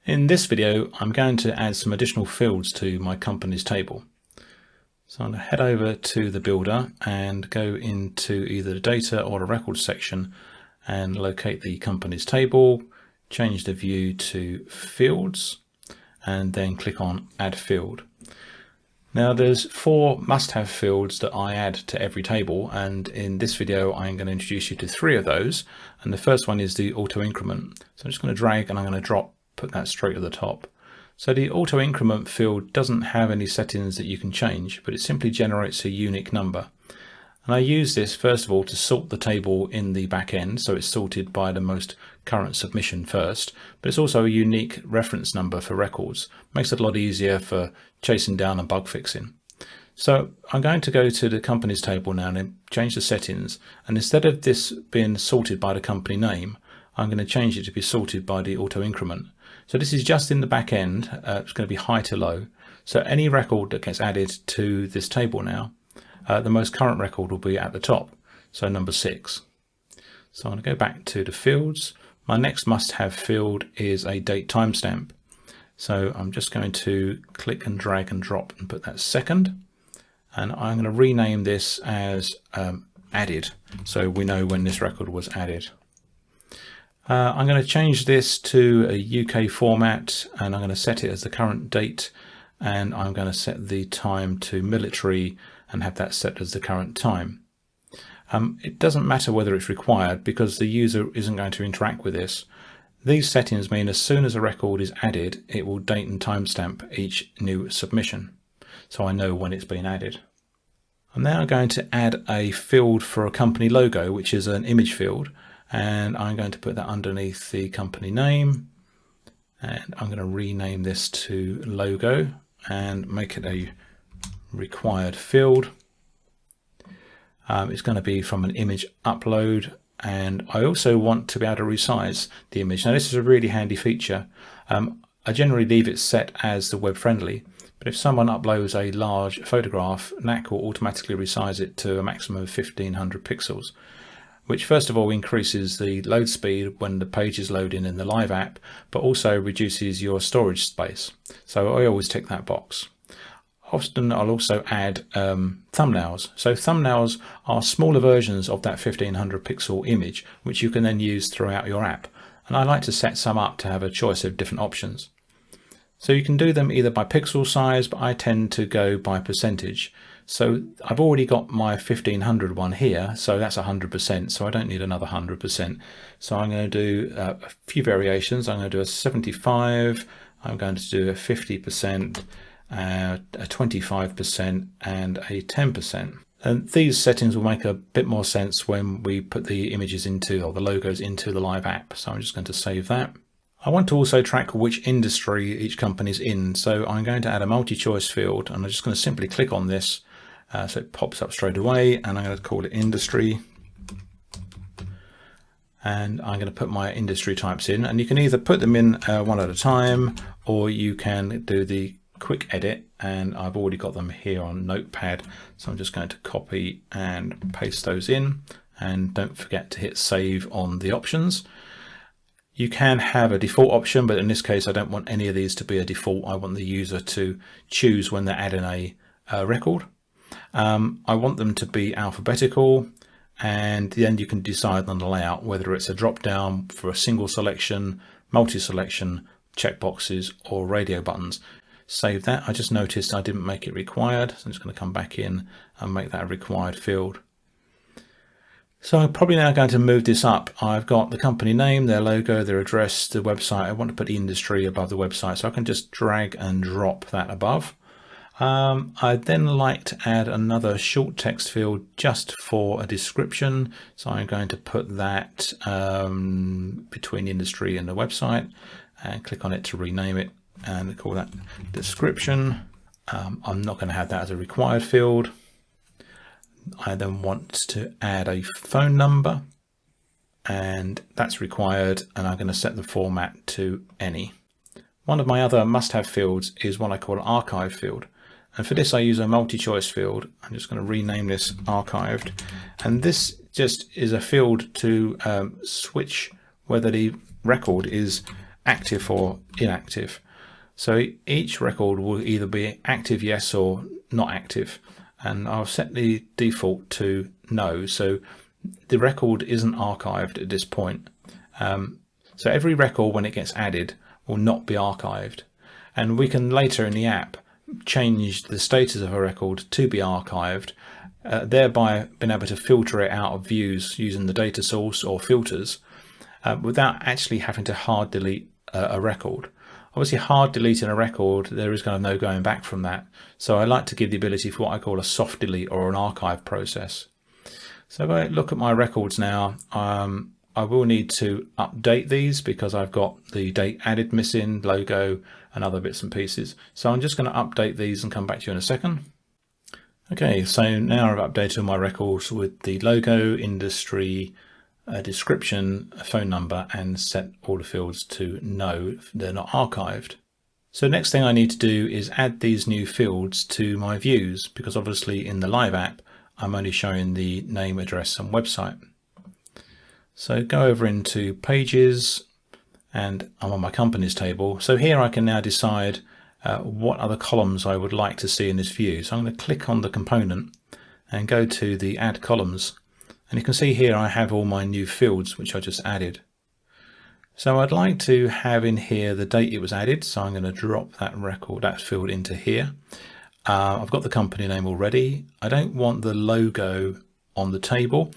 In this video, I'm going to add some additional fields to my companies table. So I'm going to head over to the builder and go into either the data or the records section and locate the companies table, change the view to fields, and then click on add field. Now there's 4 must-have fields that I add to every table, and in this video I'm going to introduce you to 3 of those, and the first one is the auto increment. So I'm just going to drag and I'm going to put that straight at the top. So the auto increment field doesn't have any settings that you can change, but it simply generates a unique number. And I use this first of all to sort the table in the back end, so it's sorted by the most current submission first, but it's also a unique reference number for records. Makes it a lot easier for chasing down and bug fixing. So I'm going to go to the companies table now and change the settings, and instead of this being sorted by the company name, I'm going to change it to be sorted by the auto increment. So this is just in the back end, it's going to be high to low. So any record that gets added to this table now, the most current record will be at the top, so number 6. So I'm going to go back to the fields. My next must-have field is a date timestamp. So I'm just going to click and drag and drop and put that second. And I'm going to rename this as added, so we know when this record was added. I'm going to change this to a UK format, and I'm going to set it as the current date, and I'm going to set the time to military and have that set as the current time. It doesn't matter whether it's required because the user isn't going to interact with this. These settings mean as soon as a record is added, it will date and timestamp each new submission, so I know when it's been added. I'm now going to add a field for a company logo, which is an image field, and I'm going to put that underneath the company name, and I'm going to rename this to logo and make it a required field. It's going to be from an image upload, and I also want to be able to resize the image. Now this is a really handy feature. I generally leave it set as the web friendly, but if someone uploads a large photograph, Knack will automatically resize it to a maximum of 1500 pixels, which first of all increases the load speed when the page is loading in the live app, but also reduces your storage space. So I always tick that box. Often I'll also add thumbnails. So thumbnails are smaller versions of that 1500 pixel image, which you can then use throughout your app. And I like to set some up to have a choice of different options. So you can do them either by pixel size, but I tend to go by percentage. So I've already got my 1500 one here, so that's 100%, so I don't need another 100%. So I'm going to do a few variations. I'm going to do a 75, I'm going to do a 50%, a 25% and a 10%. And these settings will make a bit more sense when we put the images into, or the logos into the live app. So I'm just going to save that. I want to also track which industry each company is in, so I'm going to add a multi-choice field, and I'm just going to simply click on this so it pops up straight away, and I'm going to call it industry, and I'm going to put my industry types in, and you can either put them in one at a time, or you can do the quick edit, and I've already got them here on Notepad, so I'm just going to copy and paste those in, and don't forget to hit save on the options. You can have a default option, but in this case I don't want any of these to be a default. I want the user to choose when they're adding a record. I want them to be alphabetical, and then you can decide on the layout whether it's a drop down for a single selection, multi-selection, checkboxes or radio buttons. Save that. I just noticed I didn't make it required, so I'm just going to come back in and make that a required field. So I'm probably now going to move this up. I've got the company name, their logo, their address, the website. I want to put the industry above the website, so I can just drag and drop that above. I'd then like to add another short text field just for a description. So I'm going to put that between industry and the website, and click on it to rename it and call that description. I'm not going to have that as a required field. I then want to add a phone number, and that's required, and I'm going to set the format to any. One of my other must-have fields is what I call an archive field, and for this I use a multi-choice field. I'm just going to rename this archived, and this just is a field to switch whether the record is active or inactive. So each record will either be active yes or not active, and I'll set the default to no, so the record isn't archived at this point. So every record when it gets added will not be archived, and we can later in the app change the status of a record to be archived, thereby being able to filter it out of views using the data source or filters without actually having to hard delete a record. Obviously, hard deleting a record, there is kind of no going back from that. So I like to give the ability for what I call a soft delete or an archive process. So if I look at my records now, I will need to update these because I've got the date added missing, logo, and other bits and pieces. So I'm just going to update these and come back to you in a second. Okay, so now I've updated my records with the logo, industry, description, a phone number, and set all the fields to no, they're not archived. So next thing I need to do is add these new fields to my views, because obviously in the live app I'm only showing the name, address and website. So go over into pages and I'm on my companies table. So here I can now decide what other columns I would like to see in this view. So I'm going to click on the component and go to the add columns. And you can see here I have all my new fields which I just added. So I'd like to have in here the date it was added. So I'm going to drop that record, that field into here. I've got the company name already. I don't want the logo on the table.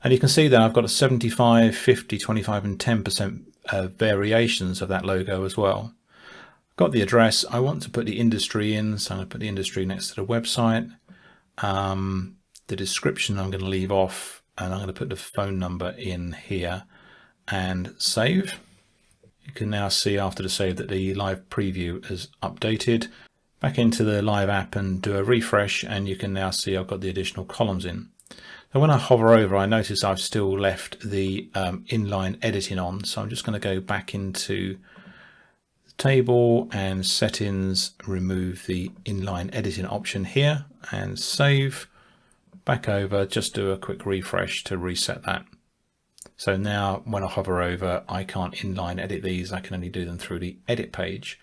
And you can see that I've got a 75, 50, 25 and 10% variations of that logo as well. Got the address. I want to put the industry in. So I'm going to put the industry next to the website. The description I'm going to leave off. And I'm going to put the phone number in here and save. You can now see after the save that the live preview is updated. Back into the live app and do a refresh, and you can now see I've got the additional columns in. So when I hover over, I notice I've still left the inline editing on. So I'm just going to go back into the table and settings, remove the inline editing option here and save. Back over, just do a quick refresh to reset that. So now when I hover over, I can't inline edit these, I can only do them through the edit page.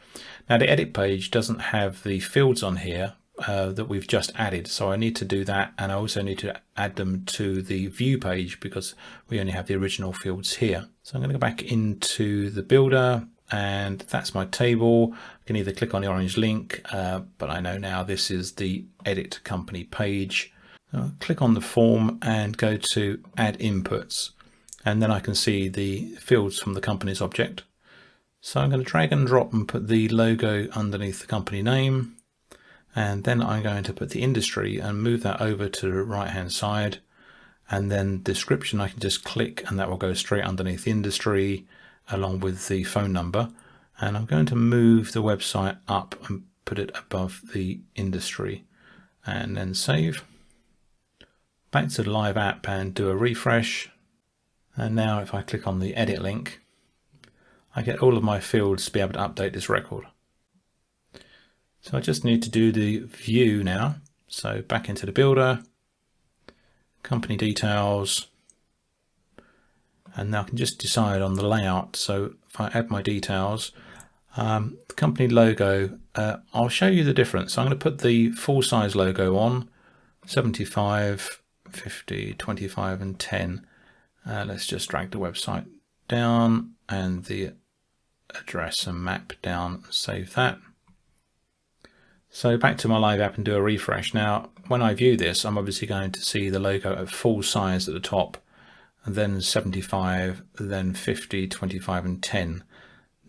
Now the edit page doesn't have the fields on here that we've just added, so I need to do that, and I also need to add them to the view page because we only have the original fields here. So I'm going to go back into the builder, and that's my table. I can either click on the orange link, but I know now this is the edit company page. Click on the form and go to add inputs, and then I can see the fields from the company's object. So I'm going to drag and drop and put the logo underneath the company name, and then I'm going to put the industry and move that over to the right hand side, and then description I can just click and that will go straight underneath the industry along with the phone number, and I'm going to move the website up and put it above the industry and then save. Back to the live app and do a refresh, and now if I click on the edit link I get all of my fields to be able to update this record. So I just need to do the view now, so back into the builder, company details, and now I can just decide on the layout. So if I add my details, the company logo, I'll show you the difference. So I'm going to put the full size logo on, 75, 50, 25 and 10. Let's just drag the website down and the address and map down, save that. So back to my live app and do a refresh. Now when I view this, I'm obviously going to see the logo at full size at the top, and then 75, then 50, 25 and 10,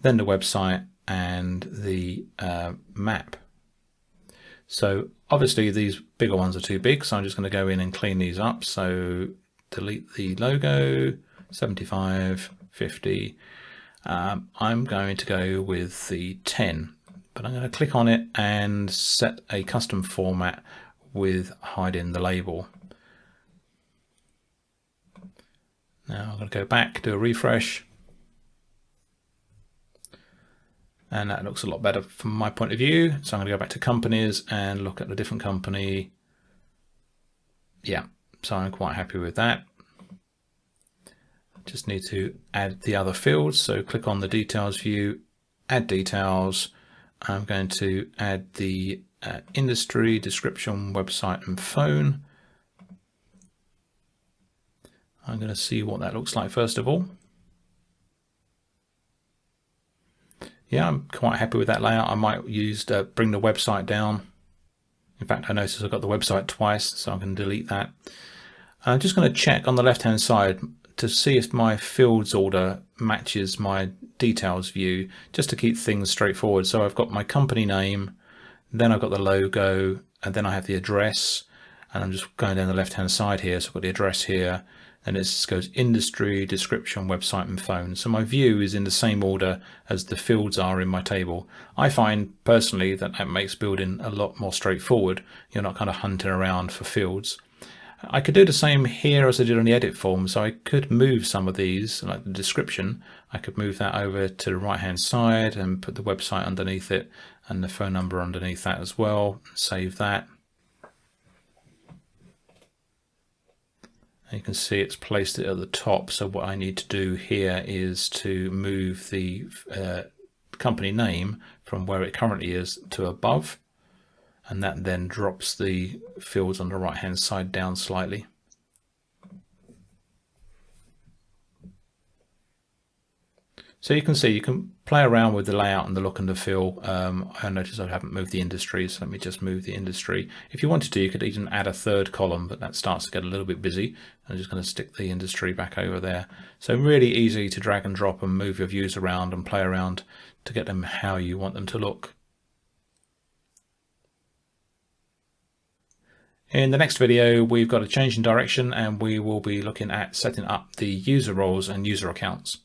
then the website and the map. So obviously these bigger ones are too big, so I'm just going to go in and clean these up. So delete the logo, 75, 50. I'm going to go with the 10, but I'm going to click on it and set a custom format with hiding the label. Now I'm going to go back, do a refresh, and that looks a lot better from my point of view. So I'm going to go back to companies and look at the different company. Yeah, so I'm quite happy with that. Just need to add the other fields. So click on the details view, add details. I'm going to add the industry, description, website and phone. I'm going to see what that looks like first of all. Yeah, I'm quite happy with that layout. I might use bring the website down. In fact, I noticed I've got the website twice, so I'm going to delete that. I'm just going to check on the left hand side to see if my fields order matches my details view, just to keep things straightforward. So I've got my company name, then I've got the logo, and then I have the address, and I'm just going down the left hand side here. So I've got the address here, and it goes industry, description, website and phone. So my view is in the same order as the fields are in my table. I find personally that that makes building a lot more straightforward. You're not kind of hunting around for fields. I could do the same here as I did on the edit form, so I could move some of these, like the description. I could move that over to the right hand side and put the website underneath it and the phone number underneath that as well. Save that. And you can see it's placed it at the top, so what I need to do here is to move the company name from where it currently is to above. And that then drops the fields on the right hand side down slightly. So you can see you can play around with the layout and the look and the feel. I notice I haven't moved the industry, so let me just move the industry. If you wanted to, you could even add a third column, but that starts to get a little bit busy. I'm just going to stick the industry back over there. So really easy to drag and drop and move your views around and play around to get them how you want them to look. In the next video, we've got a change in direction and we will be looking at setting up the user roles and user accounts.